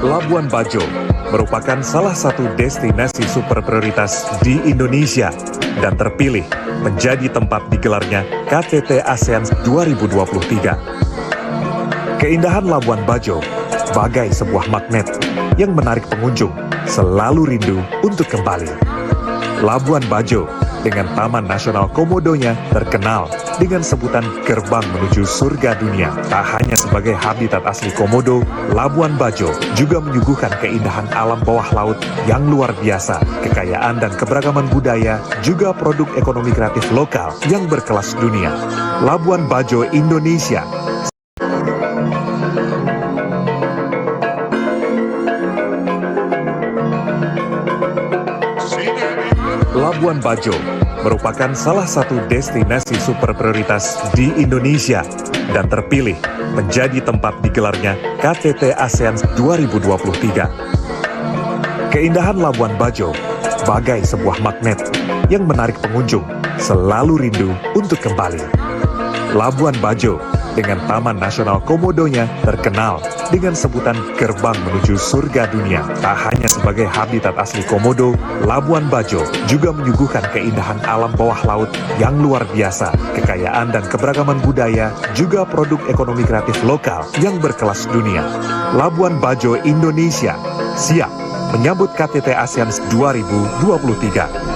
Labuan Bajo merupakan salah satu destinasi super prioritas di Indonesia dan terpilih menjadi tempat digelarnya KTT ASEAN 2023. Keindahan Labuan Bajo bagai sebuah magnet yang menarik pengunjung selalu rindu untuk kembali. Labuan Bajo dengan Taman Nasional Komodonya terkenal dengan sebutan gerbang menuju surga dunia. Tak hanya sebagai habitat asli komodo, Labuan Bajo juga menyuguhkan keindahan alam bawah laut yang luar biasa, kekayaan dan keberagaman budaya, juga produk ekonomi kreatif lokal yang berkelas dunia. Labuan Bajo, Indonesia. Labuan Bajo merupakan salah satu destinasi super prioritas di Indonesia dan terpilih menjadi tempat digelarnya KTT ASEAN 2023. Keindahan Labuan Bajo bagai sebuah magnet yang menarik pengunjung selalu rindu untuk kembali. Labuan Bajo dengan Taman Nasional Komodonya terkenal dengan sebutan gerbang menuju surga dunia. Tak hanya sebagai habitat asli komodo, Labuan Bajo juga menyuguhkan keindahan alam bawah laut yang luar biasa, kekayaan dan keberagaman budaya, juga produk ekonomi kreatif lokal yang berkelas dunia. Labuan Bajo, Indonesia siap menyambut KTT ASEAN 2023.